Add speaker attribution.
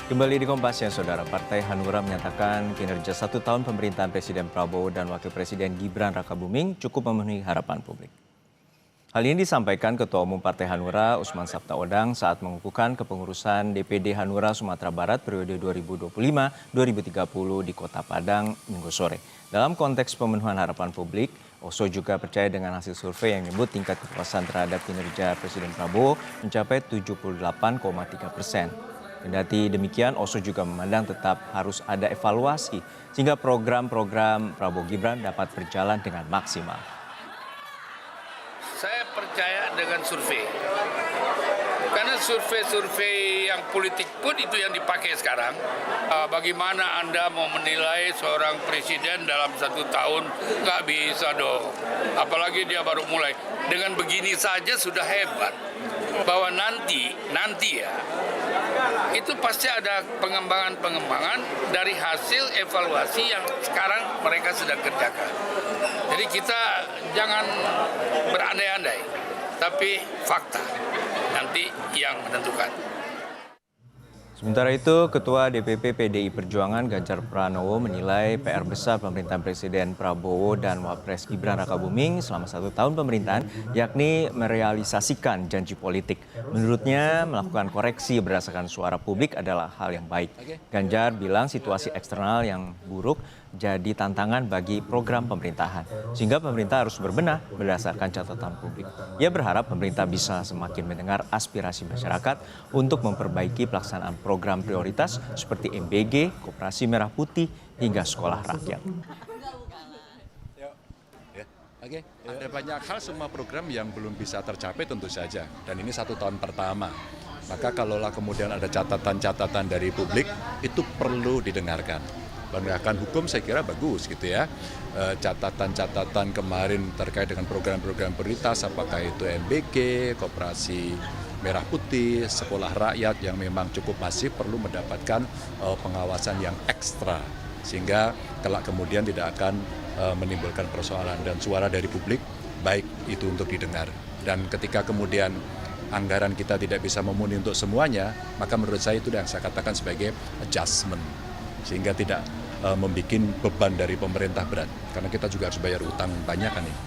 Speaker 1: Kembali di Kompas ya, Saudara. Partai Hanura menyatakan kinerja 1 tahun pemerintahan Presiden Prabowo dan Wakil Presiden Gibran Rakabuming cukup memenuhi harapan publik. Hal ini disampaikan Ketua Umum Partai Hanura, Usman Sabtaodang, saat mengukuhkan kepengurusan DPD Hanura Sumatera Barat periode 2025-2030 di Kota Padang Minggu sore. Dalam konteks pemenuhan harapan publik, Oso juga percaya dengan hasil survei yang menyebut tingkat kepuasan terhadap kinerja Presiden Prabowo mencapai 78,3%. Kendati demikian, Oso juga memandang tetap harus ada evaluasi sehingga program-program Prabowo Gibran dapat berjalan dengan maksimal.
Speaker 2: Saya percaya dengan survei. Karena survei-survei yang politik pun itu yang dipakai sekarang. Bagaimana Anda mau menilai seorang presiden dalam 1 tahun? Nggak bisa dong. Apalagi dia baru mulai. Dengan begini saja sudah hebat. Bahwa nanti ya, itu pasti ada pengembangan dari hasil evaluasi yang sekarang mereka sedang kerjakan. Jadi kita jangan berandai-andai, tapi fakta nanti yang menentukan.
Speaker 1: Sementara itu, Ketua DPP PDI Perjuangan Ganjar Pranowo menilai PR besar pemerintahan Presiden Prabowo dan Wapres Gibran Rakabuming selama 1 tahun pemerintahan, yakni merealisasikan janji politik. Menurutnya, melakukan koreksi berdasarkan suara publik adalah hal yang baik. Ganjar bilang situasi eksternal yang buruk jadi tantangan bagi program pemerintahan, sehingga pemerintah harus berbenah berdasarkan catatan publik. Ia berharap pemerintah bisa semakin mendengar aspirasi masyarakat untuk memperbaiki pelaksanaan program prioritas seperti MBG, Koperasi Merah Putih, hingga sekolah rakyat.
Speaker 3: Ada banyak hal, semua program yang belum bisa tercapai tentu saja, dan ini 1 tahun pertama. Maka kalaulah kemudian ada catatan-catatan dari publik, itu perlu didengarkan. Penegakan hukum saya kira bagus gitu ya. Catatan-catatan kemarin terkait dengan program-program prioritas, apakah itu MBG, Koperasi Merah Putih, sekolah rakyat yang memang cukup masif perlu mendapatkan pengawasan yang ekstra. Sehingga kelak kemudian tidak akan menimbulkan persoalan, dan suara dari publik baik itu untuk didengar. Dan ketika kemudian anggaran kita tidak bisa memenuhi untuk semuanya, maka menurut saya itu yang saya katakan sebagai adjustment. Sehingga tidak membuat beban dari pemerintah berat. Karena kita juga harus bayar utang banyak kan nih.